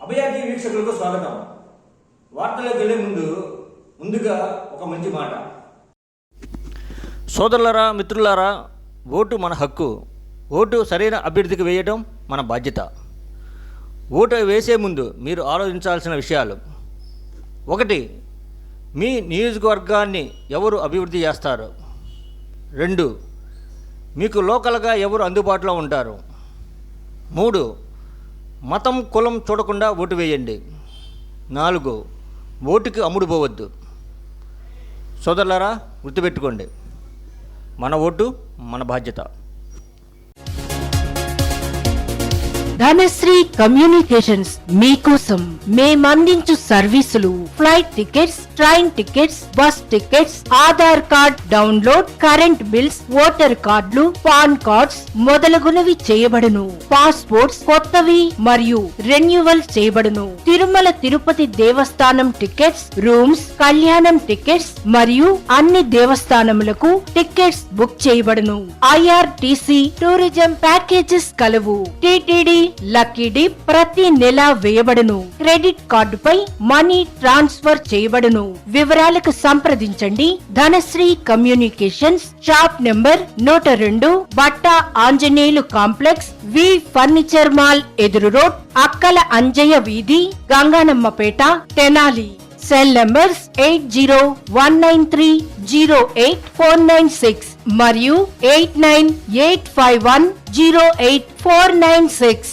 అభయాకి వీక్షకులకు స్వాగతం. వార్తలకు వెళ్ళే ముందుగా ఒక మంచి మాట. సోదరులారా, మిత్రులారా, ఓటు మన హక్కు. ఓటు సరైన అభ్యర్థికి వేయటం మన బాధ్యత. ఓటు వేసే ముందు మీరు ఆలోచించాల్సిన విషయాలు: 1. మీ నియోజకవర్గాన్ని ఎవరు అభివృద్ధి చేస్తారు? 2. మీకు లోకల్గా ఎవరు అందుబాటులో ఉంటారు? 3. మతం కులం చూడకుండా ఓటు వేయండి. 4. ఓటుకి అమ్ముడుపోవద్దు. సోదరులారా, గుర్తుపెట్టుకోండి, మన ఓటు మన బాధ్యత. ధనశ్రీ కమ్యూనికేషన్స్ మీకోసం మేమందించు సర్వీసులు: flight tickets, train tickets, bus tickets, Aadhaar card download, current bills, voter కార్డులు, పాన్ కార్డ్స్ మొదలగునవి చేయబడును. పాస్పోర్ట్స్ కొత్తవి మరియు రెన్యువల్ చేయబడును. తిరుమల తిరుపతి దేవస్థానం టికెట్స్, రూమ్స్, కళ్యాణం టికెట్స్ మరియు అన్ని దేవస్థానములకు టికెట్స్ బుక్ చేయబడును. IRTC టూరిజం ప్యాకేజెస్ కలవు. TTD లక్కీ డిప్ ప్రతి నెల వేయబడును. క్రెడిట్ కార్డుపై మనీ ట్రాన్స్ఫర్ చేయబడును. వివరాలకు సంప్రదించండి. Dhanasri communications, shop number 102, Batta Anjaneyulu complex, V furniture mall ఎదురు రోడ్, అక్కల అంజయ్య వీధి, గంగానమ్మపేట, తెనాలి. సెల్ నంబర్స్ 8019308496 మరియు 8985108496.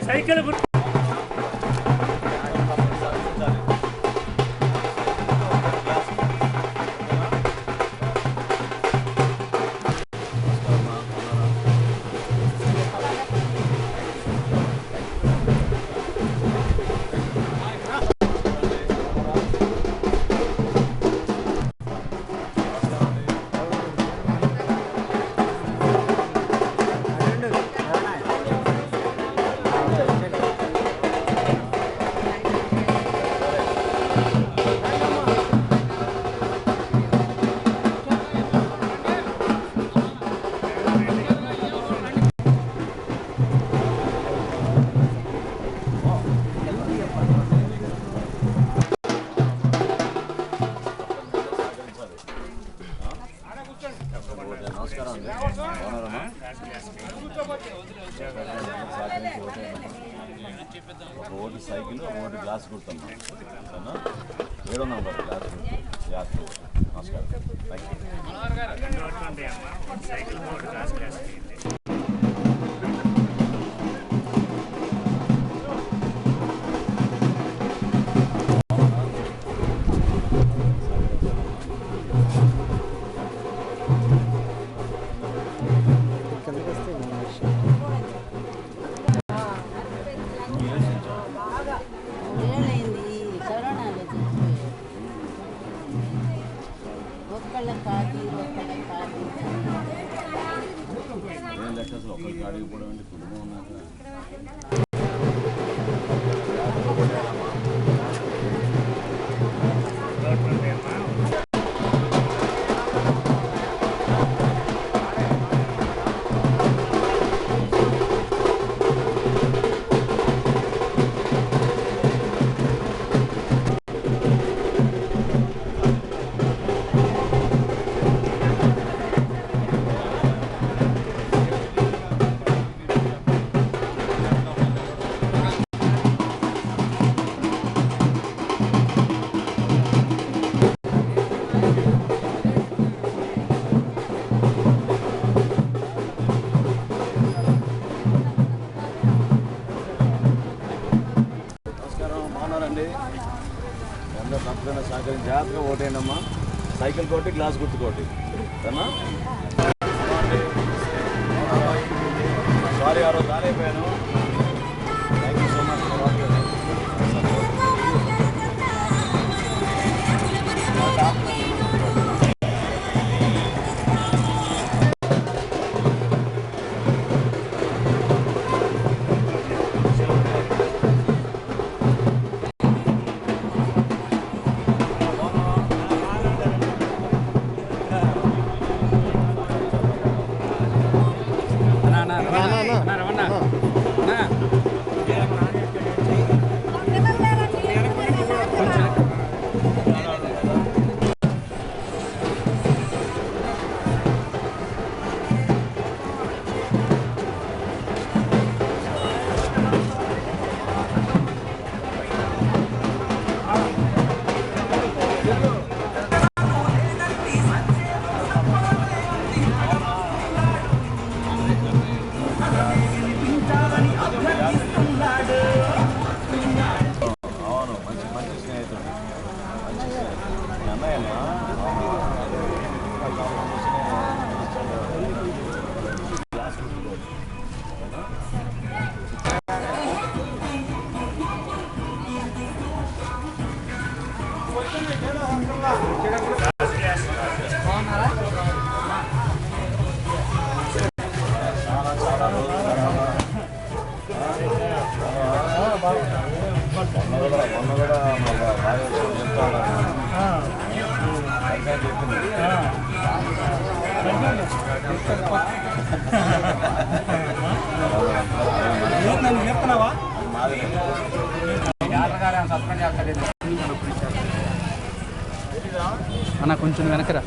సైకిల్ ఒకటి సైకిల్, ఒకటి గ్లాస్ కుడతాను. 7 నంబర్ గ్లాస్ నమస్కారం. Thank you. అందరూ తప్పకుండా సహకరించి జాగ్రత్తగా ఓటేయండమ్మా. సైకిల్ కోటి గ్లాస్ గుర్తుకోటి సరేనా? సారీ ఆ రోజు రాలేకపోయాను. Thank you so much for watching. అవును, మంచి మంచి స్నేహితుడు, మంచి స్నేహితుడు మీ అన్నయ్యమ్మా. క్లాస్ చాలా రోజులు మొన్న కూడా బాగా చెప్తా చెప్పింది. చెప్తున్నావా? అన్న కొంచెం వెనకరా.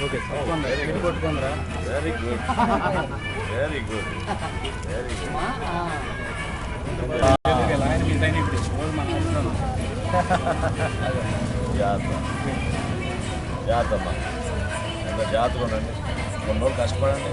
Okay, very good, very good, very good, very good. జాగ్రత్త అమ్మా, ఎంత జాగ్రత్తగా ఉండండి. కొన్ని రోజులు కష్టపడండి.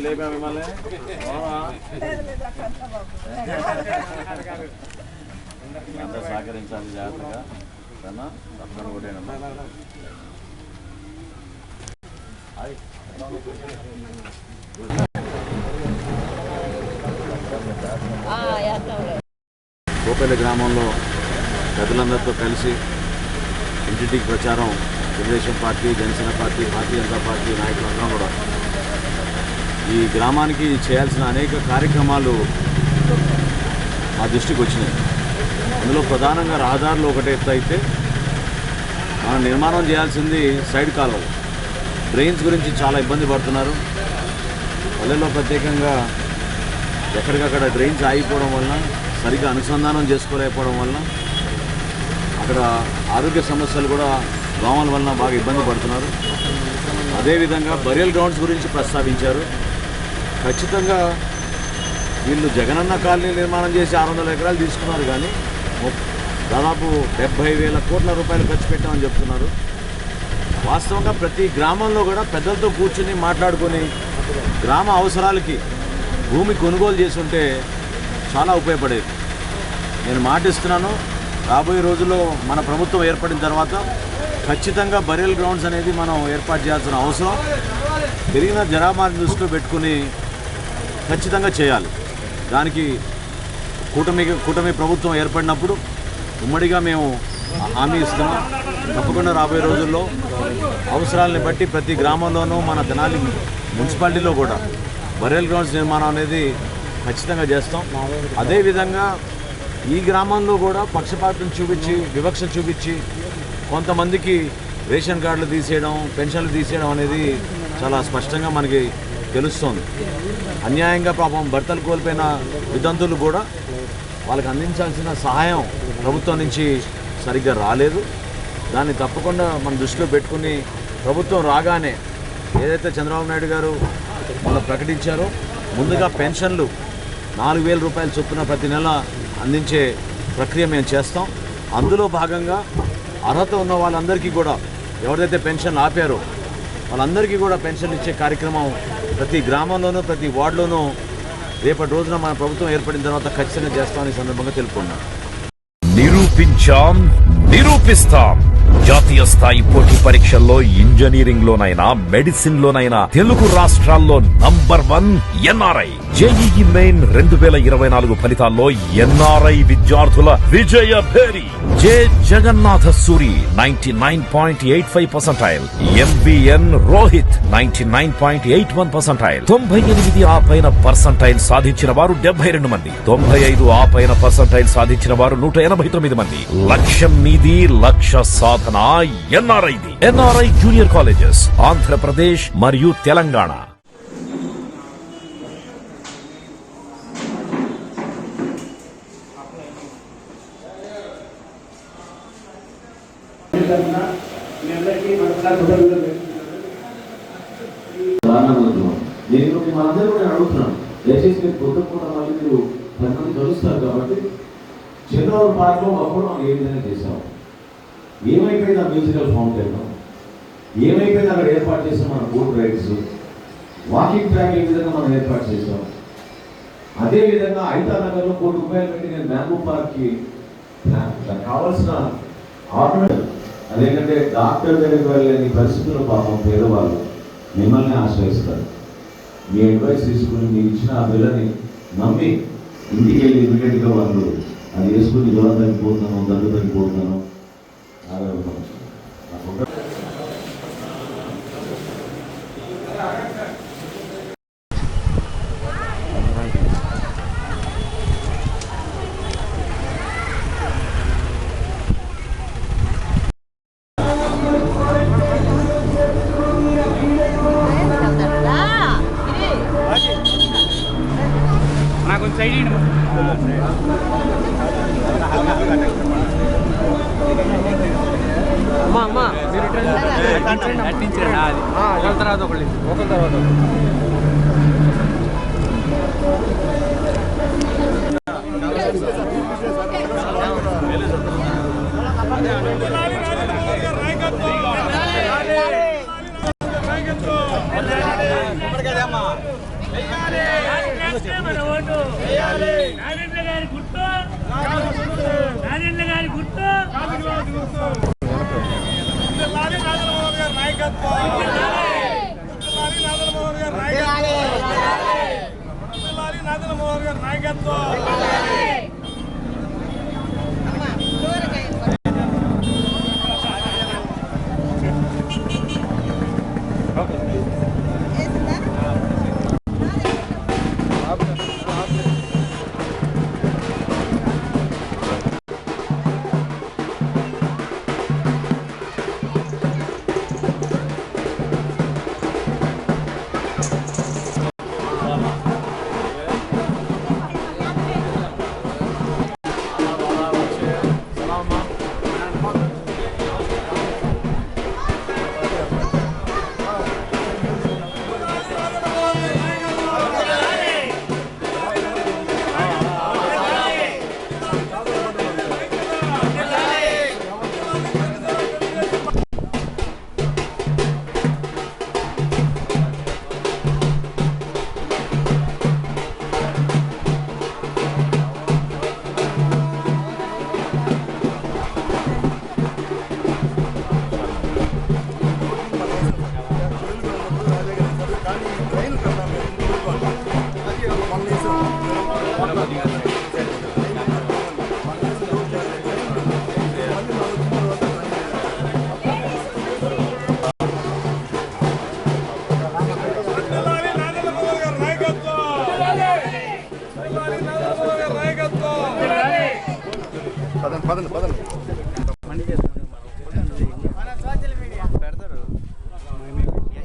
లేపా మిమ్మల్ని అంతా సహకరించాలి జాగ్రత్తగా సరేనా తప్పకుండా ఒకటేనమ్మా కోపల్లి గ్రామంలో పెద్దలందరితో కలిసి ఇంటింటికి ప్రచారం Telugu Desam party Janasena party Bharatiya Janata party నాయకులందరం కూడా ఈ గ్రామానికి చేయాల్సిన అనేక కార్యక్రమాలు మా దృష్టికి వచ్చినాయి. అందులో ప్రధానంగా రహదారులు ఒకటే ఎత్తు అయితే మనం నిర్మాణం చేయాల్సింది సైడ్ కాలువలు. డ్రైన్స్ గురించి చాలా ఇబ్బంది పడుతున్నారు. పల్లెల్లో ప్రత్యేకంగా ఎక్కడికక్కడ డ్రైన్స్ ఆగిపోవడం వలన సరిగ్గా అనుసంధానం చేసుకోలేకపోవడం వలన అక్కడ ఆరోగ్య సమస్యలు కూడా దోమల వలన బాగా ఇబ్బంది పడుతున్నారు. అదేవిధంగా బరియల్ గ్రౌండ్స్ గురించి ప్రస్తావించారు. ఖచ్చితంగా వీళ్ళు జగనన్న కాలనీ నిర్మాణం చేసి 600 ఎకరాలు తీసుకున్నారు, కానీ దాదాపు 70,000 కోట్ల రూపాయలు ఖర్చు పెట్టామని చెప్తున్నారు. వాస్తవంగా ప్రతి గ్రామంలో కూడా పెద్దలతో కూర్చుని మాట్లాడుకొని గ్రామ అవసరాలకి భూమి కొనుగోలు చేసుంటే చాలా ఉపయోగపడేది. నేను మాటిస్తున్నాను, రాబోయే రోజుల్లో మన ప్రభుత్వం ఏర్పడిన తర్వాత ఖచ్చితంగా బరియల్ గ్రౌండ్స్ అనేది మనం ఏర్పాటు చేయాల్సిన అవసరం, పెరిగిన జనాభాని దృష్టిలో పెట్టుకుని ఖచ్చితంగా చేయాలి. దానికి కూటమి ప్రభుత్వం ఏర్పడినప్పుడు ఉమ్మడిగా మేము హామీ ఇస్తున్నాం. తప్పకుండా రాబోయే రోజుల్లో అవసరాలని బట్టి ప్రతి గ్రామంలోనూ మన తెనాలి మున్సిపాలిటీలో కూడా బరియల్ గ్రౌండ్స్ నిర్మాణం అనేది ఖచ్చితంగా చేస్తాం. అదేవిధంగా ఈ గ్రామంలో కూడా పక్షపాతం చూపించి వివక్ష చూపించి కొంతమందికి రేషన్ కార్డులు తీసేయడం, పెన్షన్లు తీసేయడం అనేది చాలా స్పష్టంగా మనకి తెలుస్తోంది. అన్యాయంగా పాపం భర్తలు కోల్పోయిన వితంతులు కూడా వాళ్ళకి అందించాల్సిన సహాయం ప్రభుత్వం నుంచి సరిగ్గా రాలేదు. దాన్ని తప్పకుండా మన దృష్టిలో పెట్టుకుని ప్రభుత్వం రాగానే ఏదైతే చంద్రబాబు నాయుడు గారు మొన్న ప్రకటించారో ముందుగా పెన్షన్లు 4,000 రూపాయల చొప్పున ప్రతి నెల అందించే ప్రక్రియ మేము చేస్తాం. అందులో భాగంగా అర్హత ఉన్న వాళ్ళందరికీ కూడా ఎవరైతే పెన్షన్ ఆపారో వాళ్ళందరికీ కూడా పెన్షన్ ఇచ్చే కార్యక్రమం ప్రతి గ్రామంలోనూ ప్రతి వార్డులోనూ రేపటి రోజున మన ప్రభుత్వం ఏర్పడిన తర్వాత ఖచ్చితంగా చేస్తామని సందర్భంగా తెలుపుకున్నాం. నిరూపిస్తాం. జాతీయ స్థాయి పోటీ పరీక్షల్లో ఇంజనీరింగ్ లోనైనా మెడిసిన్ లోనైనా తెలుగు రాష్ట్రాల్లో నంబర్ 1 ఎన్ఆర్ఐ. జేఈఈ మెయిన్ 2024 ఫలితాల్లో ఎన్ఆర్ఐ విద్యార్థుల విజయ భేరి. జె జగన్నాథ సూరి 99.85%, ఎంబిఎన్ రోహిత్ 99.81%, 98 ఆ పైన పర్సంటైల్ సాధించిన వారు 72 మంది, 95 ఆ పైన పర్సంటైల్ సాధించిన వారు 189 మంది. లక్ష్యం మీది, లక్ష్య సాధన ఎన్ఆర్ఐది. ఎన్ఆర్ఐ జూనియర్ కాలేజెస్ ఆంధ్రప్రదేశ్ మరియు తెలంగాణ. నేను మనందరూ కూడా అడుగుతున్నాను, దయచేసి మీరు పొద్దున మళ్ళీ మీరు 10 మంది కలుస్తారు కాబట్టి చంద్రబాబు పార్క్లో అప్పుడు మనం ఏ విధంగా చేసాము, ఏమైపోయింది ఆ మ్యూజికల్ ఫౌంటైన్, ఏమైపోయింది అక్కడ ఏర్పాటు చేసాం మన బోట్ రైడ్స్, వాకింగ్ ట్రాక్ ఏ విధంగా మనం ఏర్పాటు చేసాం. అదేవిధంగా ఐతానగర్లో ₹1 కోటి పెట్టి నేను బ్యాంబూ పార్క్కి కావాల్సిన ఆర్నమెంట్, అదేంటంటే డాక్టర్ దగ్గరికి వెళ్ళలేని పరిస్థితుల్లో పాపం పేదవాళ్ళు మిమ్మల్ని ఆశ్రయిస్తారు. మీ అడ్వైస్ తీసుకుని మీరు ఇచ్చిన ఆ బిల్లని నమ్మి ఇంటికి వెళ్ళి ఇమీడియట్గా వాళ్ళు అది వేసుకుని జ్వరం తగ్గిపోతున్నాను, దగ్గు తగ్గిపోతున్నాను. అమ్మా మీరు ఒకళ్ళ తర్వాత ఒకళ్ళు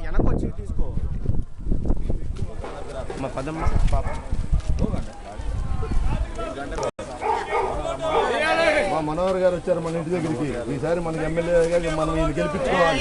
వెనకొచ్చి తీసుకో పదమ్మా పాప మా మనోహర్ గారు వచ్చారు మన ఇంటి దగ్గరికి. ఈసారి మనకి ఎమ్మెల్యే గారు మనం ఈయన గెలిపించుకోవాలి.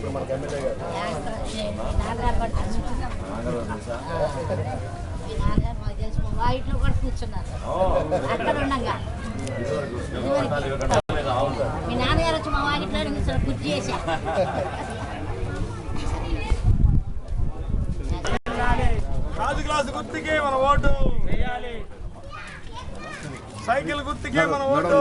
మనకి ఎమ్మెల్యే గారు వాయిట్లో కూడా కూర్చున్నారు అక్కడ ఉండగా మీ నాన్నగారు వచ్చి మా వాకిట్లో కూర్చొని కుర్చీ చేశా రాజు గ్లాసు గుర్తుకే మన ఓటు సైకిల్ గుర్తుకే మన ఓటు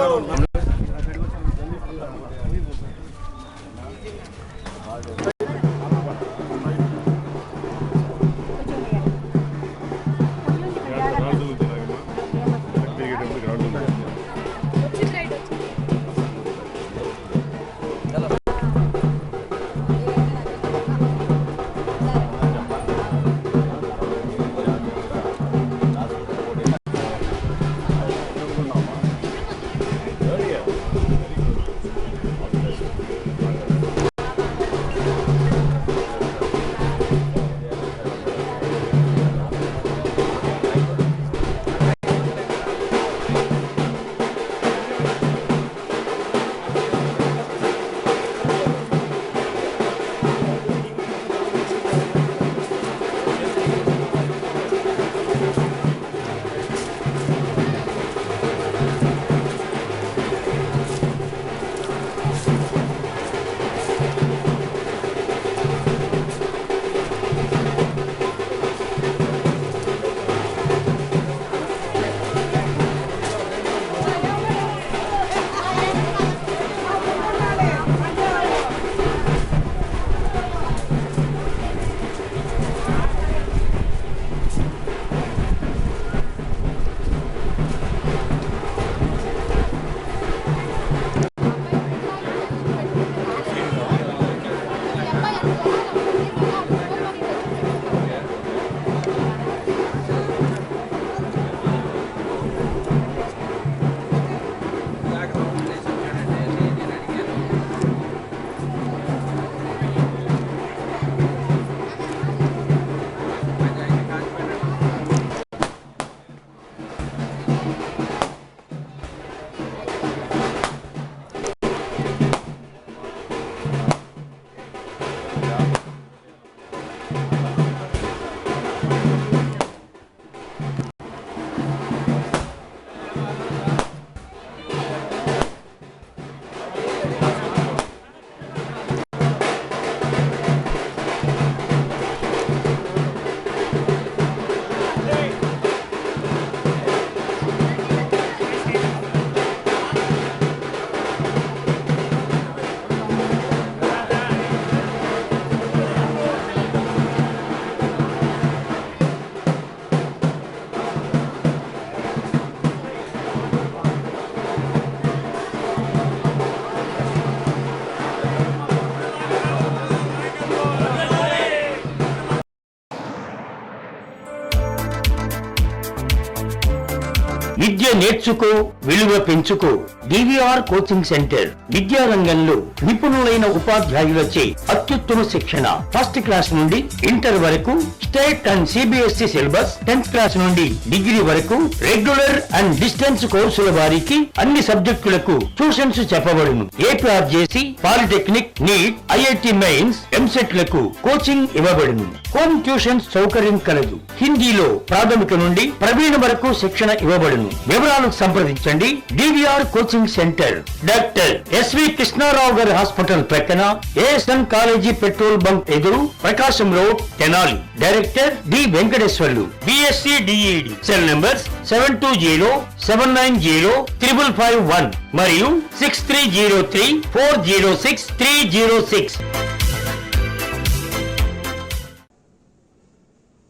విద్య నేర్చుకో, విలువ పెంచుకో. డివిఆర్ కోచింగ్ సెంటర్ విద్యా రంగంలో నిపుణులైన ఉపాధ్యాయులచే అత్యుత్తమ శిక్షణ. ఫస్ట్ క్లాస్ నుండి ఇంటర్ వరకు state and CBSE syllabus, 10th class నుండి డిగ్రీ వరకు రెగ్యులర్ అండ్ డిస్టెన్స్ కోర్సుల వారికి అన్ని సబ్జెక్టులకు ట్యూషన్స్ చెప్పబడును. APRJC, polytechnic, NEET, IIT mains, EAMCET లకు కోచింగ్ ఇవ్వబడును. హోమ్ ట్యూషన్ సౌకర్యం కలదు. హిందీలో ప్రాథమిక నుండి ప్రవీణ వరకు శిక్షణ ఇవ్వబడును. వివరాలకు సంప్రదించండి. DVR coaching centre, doctor SV Krishnarao గారి హాస్పిటల్ ప్రక్కన, ఏఎస్ఎన్ కాలేజీ పెట్రోల్ బంక్ ఎదురు, Prakasam road, Tenali. Director D Venkateswarlu, BSc DEd. Cell numbers 7207905551 మరియు 6303406306.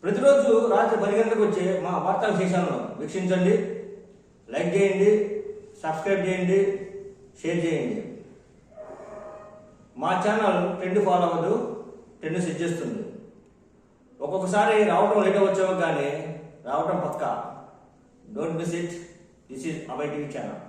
ప్రతిరోజు రాత్రి 10 గంటలకు వచ్చే మా వార్తా విశేషాలను వీక్షించండి. లైక్ చేయండి, సబ్స్క్రైబ్ చేయండి, షేర్ చేయండి. మా ఛానల్ ట్రెండ్ ఫాలో అవ్వదు, ట్రెండ్ సెట్ చేస్తుంది. ఒక్కొక్కసారి రావటం లేట్ అవ్వచ్చు, కానీ రావటం పక్కా. Don't miss it. This is Abhay TV channel.